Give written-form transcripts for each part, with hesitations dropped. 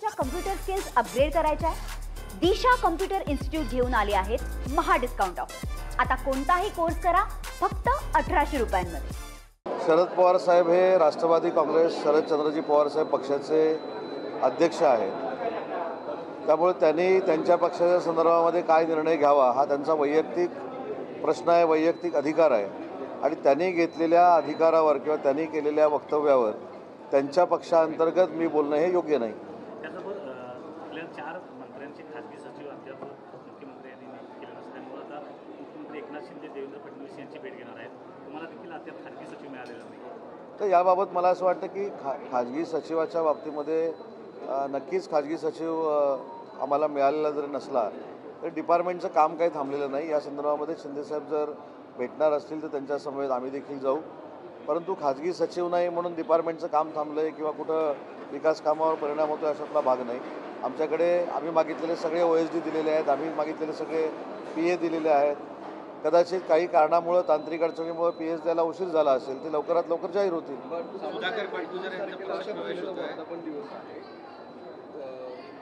तुमच्या computer skills upgrade करायच्या आहे? दिशा कम्प्युटर इन्स्टिट्यूट घेऊन आले आहेत महा डिस्काउंट ऑफर। आता कोणताही कोर्स करा फक्त 1800 रुपयांमध्ये। शरद पवार साहेब हे राष्ट्रवादी काँग्रेस शरदचंद्रजी पवार साहेब पक्षाचे अध्यक्ष आहेत, त्यामुळे त्यांनी त्यांच्या पक्षाच्या संदर्भामध्ये काय निर्णय घ्यावा हा त्यांचा वैयक्तिक प्रश्न आहे, वैयक्तिक अधिकार आहे आणि त्यांनी घेतलेल्या अधिकारावर किंवा त्यांनी केलेल्या वक्तव्यावर त्यांच्या पक्षांतर्गत मी बोलणं हे योग्य नाही। त्यासोबत आपल्या 4 मंत्र्यांचे खासगी सचिव अद्याप मुख्यमंत्री यांनी नियुक्त केले नसल्यामुळे आता मुख्यमंत्री एकनाथ शिंदे देवेंद्र फडणवीस यांची भेट घेणार आहेत। तुम्हाला देखील अद्याप खासगी सचिव मिळालेला नाही, तर याबाबत मला असं वाटतं की खाजगी सचिवाच्या बाबतीमध्ये नक्कीच खाजगी सचिव आम्हाला मिळालेला जरी नसला तर डिपार्टमेंटचं काम काही थांबलेलं नाही। या संदर्भामध्ये शिंदेसाहेब जर भेटणार असतील तर त्यांच्या समवेत आम्ही देखील जाऊ, परंतु खाजगी सचिव नाही म्हणून डिपार्टमेंटचं काम थांबलं आहे किंवा कुठं विकास कामावर परिणाम होतो अशातला भाग नाही। आमच्याकडे आम्ही मागितलेले सगळे OSD दिलेले आहेत, आम्ही मागितलेले सगळे PA दिलेले आहेत। कदाचित काही कारणामुळे तांत्रिक अडचणीमुळे PS द्यायला उशीर झाला असेल, ते लवकरात लवकर जाहीर होतील।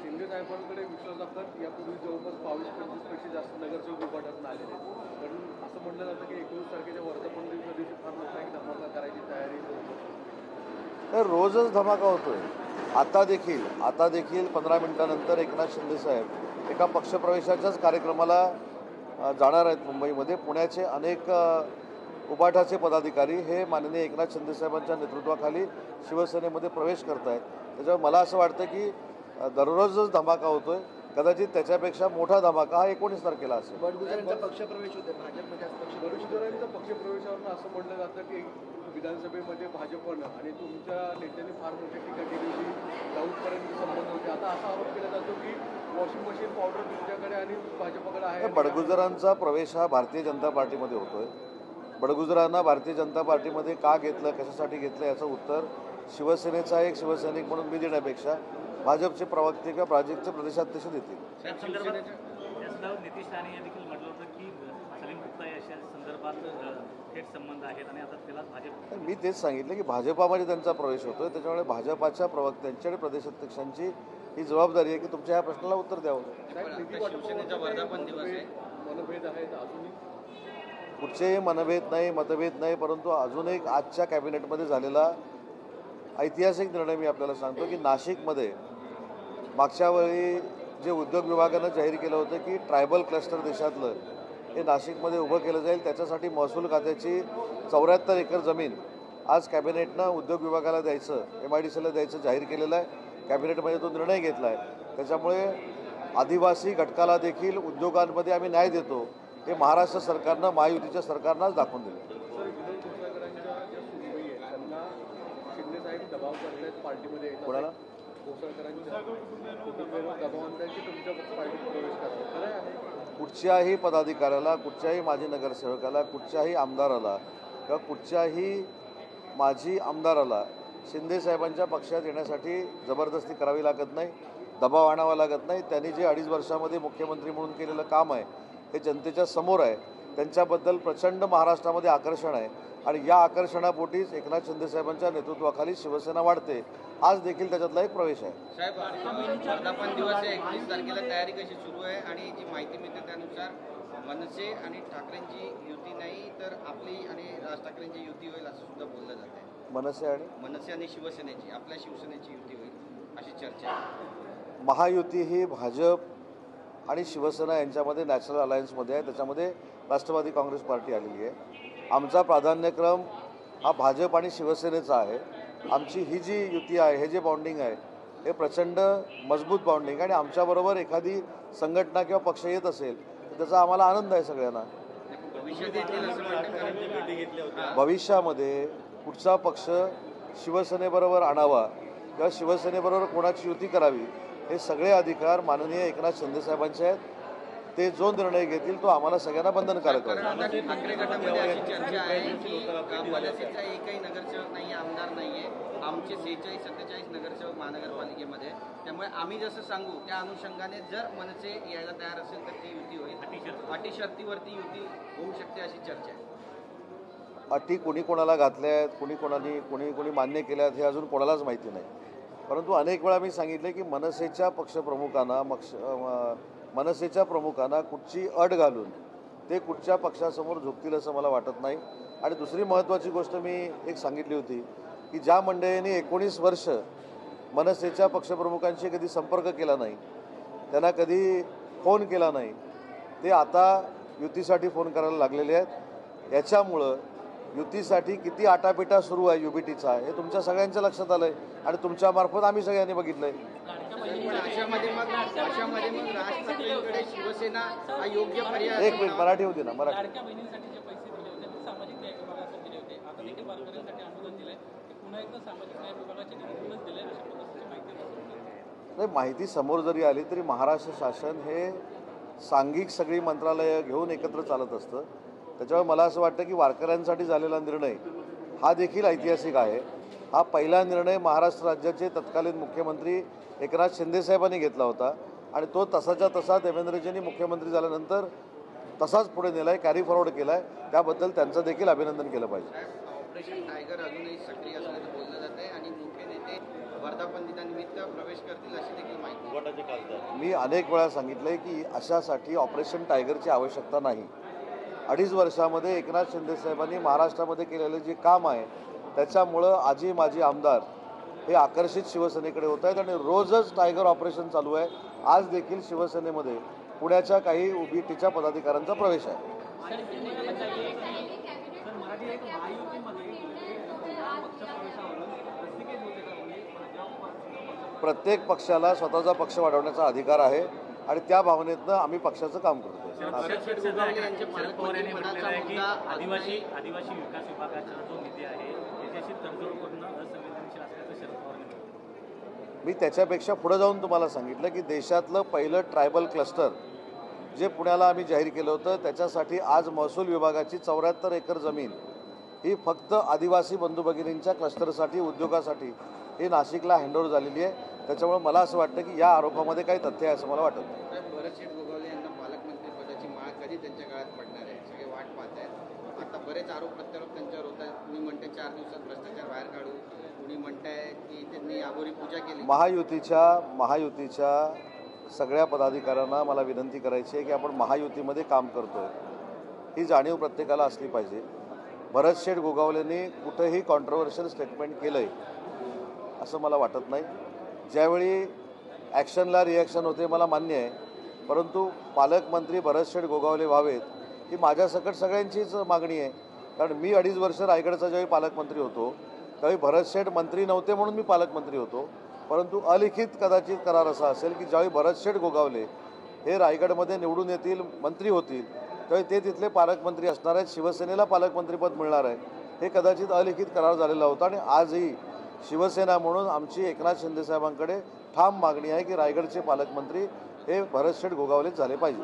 शिंदे साहेबांकडे विश्वासात यापूर्वी जवळपास 22-25 पेक्षा जास्त नगरसेवक उभाटात आलेले आहेत, पण असं म्हटलं जातं की 19 तारखेच्या वर्धापन दिवशी फार मोठा एक धमाका करायची तयारी तर रोजच धमाका होतोय। आता देखील 15 मिनिटानंतर एकनाथ शिंदे साहेब एका पक्षप्रवेशाच्याच कार्यक्रमाला जाणार आहेत मुंबईमध्ये। पुण्याचे अनेक उबाठाचे पदाधिकारी हे माननीय एकनाथ शिंदे साहेबांच्या नेतृत्वाखाली शिवसेनेमध्ये प्रवेश करत आहेत। त्याच्यामुळे मला असं वाटतं की दररोजच धमाका होतोय, कदाचित त्याच्यापेक्षा मोठा धमाका हा 19 तारखेला असेल। बडगुजरांचा पक्षप्रवेश होते, भाजपमध्ये बडगुजरांच्या पक्षप्रवेशावरून असं म्हटलं जातं की विधानसभेमध्ये भाजपनं आणि तुमच्या नेत्यांनी फार मोठी टीका केली होती, राऊतपर्यंत संबंध होते। आता असा आरोप केला जातो की वॉशिंग मशीन पावडर तुमच्याकडे आणि भाजपकडे आहे। बडगुजरांचा प्रवेश हा भारतीय जनता पार्टीमध्ये होतोय। बडगुजरांना भारतीय जनता पार्टीमध्ये का घेतलं, कशासाठी घेतलं याचं उत्तर शिवसेनेचा एक शिवसैनिक म्हणून मी देण्यापेक्षा भाजपचे प्रवक्ते किंवा भाजपचे प्रदेशाध्यक्ष देतील। नितीश राणे यांनी देखील म्हटलं होतं की सलीम गुप्ता या संदर्भात थेट संबंध आहेत आणि आता त्याला भाजप, मी तेच सांगितलं की भाजपामध्ये त्यांचा प्रवेश होतोय, त्याच्यामुळे भाजपाच्या प्रवक्त्यांची आणि प्रदेशाध्यक्षांची ही जबाबदारी आहे की तुमच्या ह्या प्रश्नाला उत्तर द्यावं। शिवसेनेचा वर्धापन दिवस आहे, मनभेद आहेत अजूनही, कुठचेही मतभेद नाही, परंतु अजून एक आजच्या कॅबिनेटमध्ये झालेला ऐतिहासिक निर्णय मी आपल्याला सांगतो की नाशिकमध्ये मागच्या वेळी जे उद्योग विभागानं जाहीर केलं होतं की ट्रायबल क्लस्टर देशातलं हे नाशिकमध्ये उभं केलं जाईल, त्याच्यासाठी महसूल खात्याची 74 एकर जमीन आज कॅबिनेटनं उद्योग विभागाला द्यायचं, MIDCला द्यायचं जाहीर केलेलं आहे। कॅबिनेटमध्ये तो निर्णय घेतला आहे, त्याच्यामुळे आदिवासी घटकाला देखील उद्योगांमध्ये आम्ही न्याय देतो हे महाराष्ट्र सरकारनं महायुतीच्या सरकारनंच दाखवून दिलं। दबाव करतायत पार्टीमध्ये, कोणाला कुठच्याही पदाधिकाऱ्याला, कुठच्याही माजी नगरसेवकाला, कुठच्याही आमदाराला किंवा कुठच्याही माजी आमदाराला शिंदे साहेबांच्या पक्षात येण्यासाठी जबरदस्ती करावी लागत नाही, दबाव आणावा लागत नाही। त्यांनी जे 2.5 वर्षामध्ये मुख्यमंत्री म्हणून केलेलं काम आहे हे जनतेच्या समोर आहे, त्यांच्याबद्दल प्रचंड महाराष्ट्रामध्ये आकर्षण आहे आणि या आकर्षणापोटीच एकनाथ शिंदे साहेबांच्या नेतृत्वाखाली शिवसेना वाढते। आज देखील त्याच्यातला एक प्रवेश आहे। साहेब, वर्धापन दिवस आहे, 21 तारखेला तयारी कशी सुरू आहे आणि जी माहिती मिळते त्यानुसार मनसे आणि ठाकरेंची युती नाही तर आपली आणि राज ठाकरेंची युती होईल असं सुद्धा बोललं जात आहे। मनसे आणि शिवसेनेची, आपल्या शिवसेनेची युती होईल अशी चर्चा आहे। महायुती ही भाजप आणि शिवसेना यांच्यामध्ये नॅशनल अलायन्समध्ये आहे, त्याच्यामध्ये राष्ट्रवादी काँग्रेस पार्टी आलेली आहे। आमचा प्राधान्यक्रम हा भाजप आणि शिवसेनेचा आहे। आमची ही जी युती आहे, हे जे बॉन्डिंग आहे हे प्रचंड मजबूत बॉन्डिंग आणि आमच्याबरोबर एखादी संघटना किंवा पक्ष येत असेल तर त्याचा आम्हाला आनंद आहे सगळ्यांना। भविष्यामध्ये कुठचा पक्ष शिवसेनेबरोबर आणावा किंवा शिवसेनेबरोबर कोणाची युती करावी हे सगळे अधिकार माननीय एकनाथ शिंदे साहेबांचे आहेत। ते जो निर्णय घेतील तो आम्हाला सगळ्यांना बंधनकारक आहे। ठाकरे गटामध्ये अशी चर्चा आहे की मनसेचा एकही नगरसेवक नाही, आमदार नाहीये, आमचे 46-47 नगरसेवक महानगरपालिकेमध्ये, त्यामुळे आम्ही जसं सांगू त्या अनुषंगाने जर मनसे यायला तयार असेल तर ती युती होईल, अटी शर्तीवरती युती होऊ शकते अशी चर्चा आहे। अटी कोणी कोणाला घातल्या आहेत, कोणी मान्य केल्या आहेत हे अजून कोणालाच माहिती नाही। परंतु अनेक वेळा मी सांगितले की मनसेच्या मनसेच्या प्रमुखांना कुठची अट घालून ते कुठच्या पक्षासमोर झुकतील असं मला वाटत नाही. आणि दुसरी महत्त्वाची गोष्ट मी एक सांगितली होती की ज्या मंडळींनी 19 वर्ष मनसेच्या पक्षप्रमुखांशी कधी संपर्क केला नाही, त्यांना कधी फोन केला नाही, ते आता युतीसाठी फोन करायला लागलेले आहेत. याच्यामुळं युतीसाठी किती आटापिटा सुरू आहे युबीटीचा हे तुमच्या सगळ्यांच्या लक्षात आलं आहे आणि तुमच्यामार्फत आम्ही सगळ्यांनी बघितलं आहे. पण अशामध्ये मग राज ठाकरेंकडे शिवसेना हा योग्य पर्याय एक मिनिट, मराठी होती ना, मराठी. लाडक्या बहिणींसाठी जे पैसे दिले होते ते सामाजिक न्याय विभागाकडे दिले होते. आता देखील वारकऱ्यांसाठी अनुदान दिलंय ते पुन्हा एकदा सामाजिक न्याय विभागाच्या निधीतूनच दिले अशा पद्धतीची माहिती आहे. नाही, माहिती समोर जरी आली तरी महाराष्ट्र शासन हे सांघिक सगळी मंत्रालयं घेऊन एकत्र चालत असतं. त्याच्यामुळे मला असं वाटतं की वारकऱ्यांसाठी झालेला निर्णय हा देखील ऐतिहासिक आहे. हा पहिला निर्णय महाराष्ट्र राज्याचे तत्कालीन मुख्यमंत्री एकनाथ शिंदेसाहेबांनी घेतला होता आणि तो तसाच्या तसा देवेंद्रजींनी मुख्यमंत्री झाल्यानंतर तसाच पुढे नेला आहे, कॅरी फॉरवर्ड केला आहे. त्याबद्दल त्यांचं देखील अभिनंदन केलं पाहिजे. ऑपरेशन टायगर अजूनही सक्रिय असल्याचं बोललं जात आहे आणि मुख्य नेते वर्धापन दिनानिमित्त प्रवेश करतील अशी देखील माहिती. मी अनेक वेळा सांगितलं आहे की अशासाठी ऑपरेशन टायगरची आवश्यकता नाही. 2.5 वर्षामध्ये एकनाथ शिंदेसाहेबांनी महाराष्ट्रामध्ये केलेलं जे काम आहे त्याच्यामुळं आजी माजी आमदार हे आकर्षित शिवसेनेकडे होत आहेत आणि रोजच टायगर ऑपरेशन चालू आहे. आज देखील शिवसेनेमध्ये पुण्याच्या काही उबीटीच्या पदाधिकाऱ्यांचा प्रवेश आहे. प्रत्येक पक्षाला स्वतःचा पक्ष वाढवण्याचा अधिकार आहे आणि त्या भावनेतनं आम्ही पक्षाचं काम करतो. शरद पवार यांनी म्हटलेलं आहे की आदिवासी विकास विभागाचा जो निधी आहे त्याच्याशी तडजोड करणं असंवेदनशील असल्याचं शरद पवार यांनी म्हटलं. मी त्याच्यापेक्षा पुढे जाऊन तुम्हाला सांगितलं की देशातलं पहिलं ट्रायबल क्लस्टर जे पुण्याला आम्ही जाहीर केलं होतं त्याच्यासाठी आज महसूल विभागाची 74 एकर जमीन ही फक्त आदिवासी बंधू भगिनींच्या क्लस्टरसाठी उद्योगासाठी ही नाशिकला हँडओव्हर झालेली आहे. त्याच्यामुळे मला असं वाटतं की या आरोपामध्ये काही तथ्य आहे असं मला वाटत नाही. भरतशेठ गोगावले यांना पालकमंत्री पदाची माळ कधी त्यांच्या काळात पडणार आहे सगळे वाट पाहत आहेत. आता बरेच आरोप प्रत्यारोप त्यांच्यावर होत आहेत. कुणी म्हणते 4 दिवसात भ्रष्टाचार बाहेर काढू, कुणी म्हणताय की त्यांनी अघोरी पूजा केली. महायुतीच्या सगळ्या पदाधिकाऱ्यांना मला विनंती करायची आहे की आपण महायुतीमध्ये काम करतोय ही जाणीव प्रत्येकाला असली पाहिजे. भरतशेठ गोगावलेंनी कुठेही कॉन्ट्रोवर्शियल स्टेटमेंट केलं आहे असं मला वाटत नाही. ज्यावेळी ॲक्शनला रिॲक्शन होते मला मान्य आहे, परंतु पालकमंत्री भरतशेठ गोगावले व्हावेत ही माझ्यासकट सगळ्यांचीच मागणी आहे. कारण मी 2.5 वर्ष रायगडचा ज्यावेळी पालकमंत्री होतो त्यावेळी भरतशेठ मंत्री नव्हते म्हणून मी पालकमंत्री होतो. परंतु अलिखित कदाचित करार असा असेल की ज्यावेळी भरतशेठ गोगावले हे रायगडमध्ये निवडून येतील, मंत्री होतील, त्यावेळी ते तिथले पालकमंत्री असणार आहेत, शिवसेनेला पालकमंत्रीपद मिळणार आहे. हे कदाचित अलिखित करार झालेला होता आणि आजही शिवसेना म्हणून आमची एकनाथ शिंदेसाहेबांकडे ठाम मागणी आहे की रायगडचे पालकमंत्री हे भरतशेठ गोगावलेच झाले पाहिजे.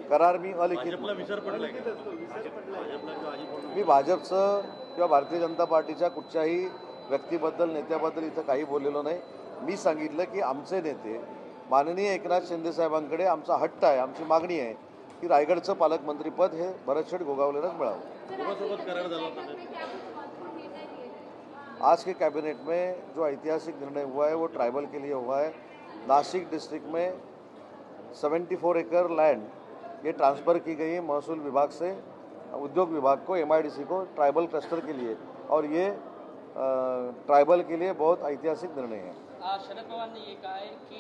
करार मी अलिखित, मी भाजपचं किंवा भारतीय जनता पार्टीच्या कुठच्याही व्यक्तीबद्दल नेत्याबद्दल इथं काही बोललेलो नाही. मी सांगितलं की आमचे नेते माननीय एकनाथ शिंदेसाहेबांकडे आमचा हट्ट आहे, आमची मागणी आहे की रायगडचं पालकमंत्रीपद हे भरतशेठ गोगावलेलाच मिळावं. आज के कैबिनेट में जो ऐतिहासिक निर्णय हुआ है वो ट्राइबल के लिए हुआ है. नासिक डिस्ट्रिक्ट में 74 एकड़ लैंड ये ट्रांसफ़र की गई है महसूल विभाग से उद्योग विभाग को, MIDC को, ट्राइबल क्लस्टर के लिए, और ये ट्राइबल के लिए बहुत ऐतिहासिक निर्णय है. शरद पवार ने ये कहा है कि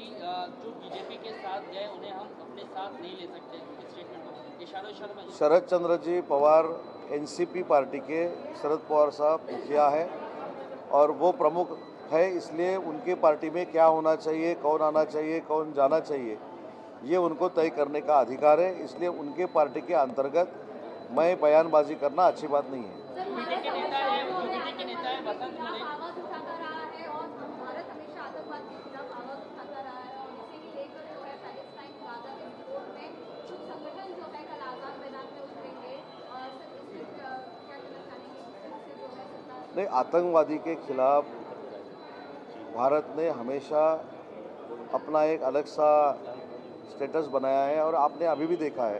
जो बीजेपी के साथ गए उन्हें हम अपने साथ नहीं ले सकते. इस स्टेटमेंट में शरद चंद्र जी पवार NCP पार्टी के शरद पवार साहब मुखिया है और वो प्रमुख है, इसलिए उनकी पार्टी में क्या होना चाहिए, कौन आना चाहिए, कौन जाना चाहिए, ये उनको तय करने का अधिकार है. इसलिए उनके पार्टी के अंतर्गत मैं बयानबाजी करना अच्छी बात नहीं है. नहीं, आतंकवादी के खिलाफ भारत ने हमेशा अपना एक अलग सा स्टेटस बनाया है और आपने अभी भी देखा है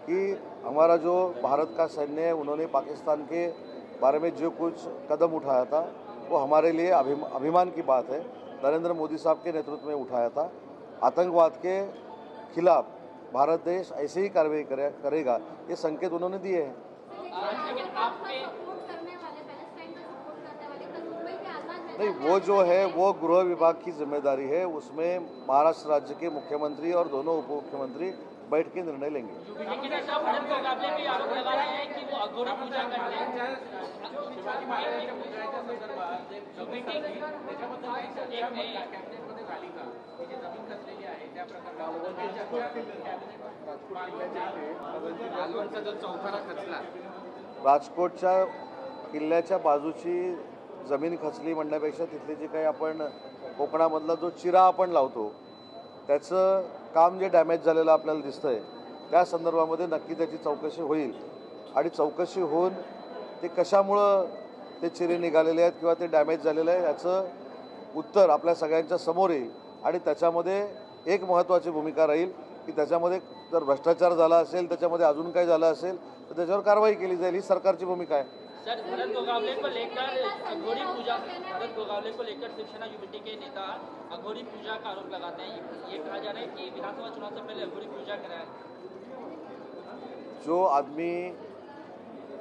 कि हमारा जो भारत का सैन्य है उन्होंने पाकिस्तान के बारे में जो कुछ कदम उठाया था वो हमारे लिए अभिमान की बात है। नरेंद्र मोदी साहब के नेतृत्व में उठाया था। आतंकवाद के खिलाफ भारत देश ऐसे ही कार्रवाई करेगा, ये संकेत उन्होंने दिए हैं। नहीं, वो जो है वो गृह विभाग की जिम्मेदारी है, उसमें महाराष्ट्र राज्य के मुख्यमंत्री और दोनों उप मुख्यमंत्री बैठ के निर्णय लेंगे। राजकोटच्या किल्ल्याच्या बाजूची जमीन खचली म्हणण्यापेक्षा तिथली जी काही आपण कोकणामधला जो चिरा आपण लावतो त्याचं काम जे डॅमेज झालेलं आपल्याला दिसतंय त्या संदर्भामध्ये नक्की त्याची चौकशी होईल आणि चौकशी होऊन ते कशामुळं ते चिरे निघालेले आहेत किंवा ते डॅमेज झालेलं आहे याचं उत्तर आपल्या सगळ्यांच्या समोर येईल आणि त्याच्यामध्ये एक महत्त्वाची भूमिका राहील की त्याच्यामध्ये जर भ्रष्टाचार झाला असेल, त्याच्यामध्ये अजून काही झालं असेल तर त्याच्यावर कारवाई केली जाईल, ही सरकारची भूमिका आहे। सर, भरत गोगावले को लेकर शिवसेना यूनिटी के नेता अघोरी पूजा का आरोप लगाते हैं। ये कहा जा रहा है कि विधानसभा चुनाव से पहले अघोरी पूजा कराया। जो आदमी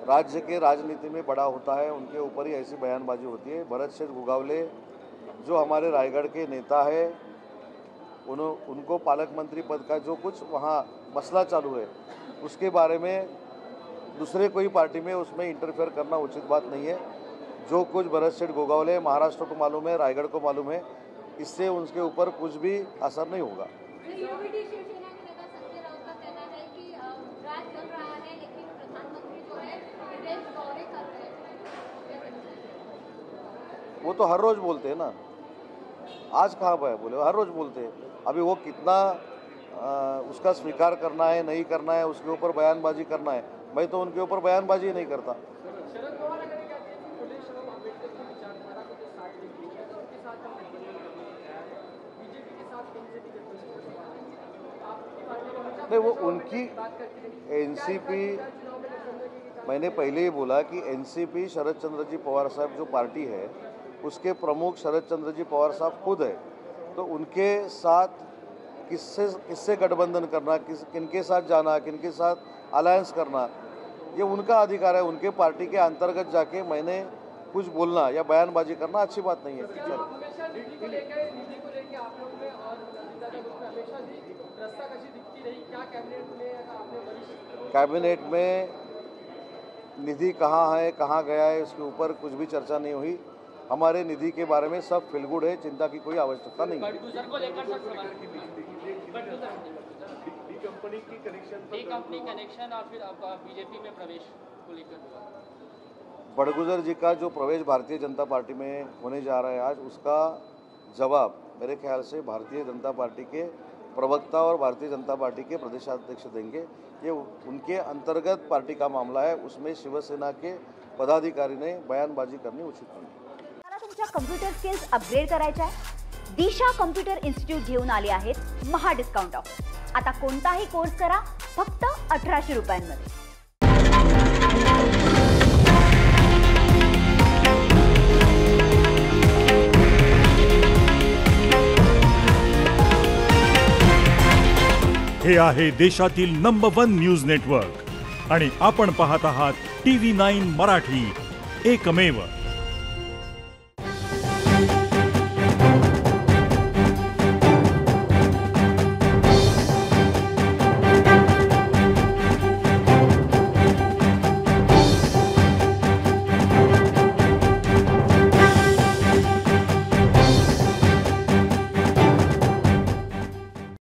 राज्य के राजनीति में बड़ा होता है उनके ऊपर ही ऐसी बयानबाजी होती है। भरत शेठ गोगावले जो हमारे रायगढ़ के नेता है, उनको पालक मंत्री पद का जो कुछ वहाँ मसला चालू है उसके बारे में दूसरे कोई पार्टी में उसमें इंटरफेयर करना उचित बात नहीं है। जो कुछ भरत शेठ गोगावले महाराष्ट्र को मालूम है, रायगढ़ को मालूम है, इससे उनके ऊपर कुछ भी असर नहीं होगा। वो तो हर रोज बोलते हैं ना, आज कहाँ पर बोले, हर रोज बोलते हैं। अभी वो कितना उसका स्वीकार करना है नहीं करना है, उसके ऊपर बयानबाजी करना है, मैं तो उनके ऊपर बयानबाजी नहीं करता। नहीं, वो उनकी एनसीपी, मैंने पहले ही बोला कि एनसीपी शरद चंद्र जी पवार साहब जो पार्टी है उसके प्रमुख शरद चंद्र जी पवार साहब खुद है, तो उनके साथ किससे गठबंधन करना, किनके साथ जाना, किनके साथ अलायंस करना, ये उनका अधिकार है। उनके पार्टी के अंतर्गत जाके मैंने कुछ बोलना या बयानबाजी करना अच्छी बात नहीं है। कैबिनेट में निधि कहाँ है, कहाँ गया है, इसके ऊपर कुछ भी चर्चा नहीं हुई। हमारे निधि के बारे में सब फील गुड है, चिंता की कोई आवश्यकता नहीं है। कंपनी कनेक्शन और फिर बीजेपी में प्रवेश को लेकर बड़गुजर जी का जो प्रवेश भारतीय जनता पार्टी में होने जा रहा है आज, उसका जवाब मेरे ख्याल से भारतीय जनता पार्टी के प्रवक्ता और भारतीय जनता पार्टी के प्रदेशाध्यक्ष देंगे। ये उनके अंतर्गत पार्टी का मामला है, उसमें शिवसेना के पदाधिकारी ने बयानबाजी करनी उचित नहीं। मला तुमच्या कम्प्युटर स्किल्स अपग्रेड करायच्या आहे? दिशा कम्प्युटर इन्स्टिट्यूट घेऊन आले आहेत महा डिस्काउंट ऑफ। आता कोणताही कोर्स करा फक्त 1800 रुपयांमध्ये। हे आहे देशातील नंबर 1 न्यूज नेटवर्क आणि आपण पाहत आहात TV9 मराठी, एकमेव।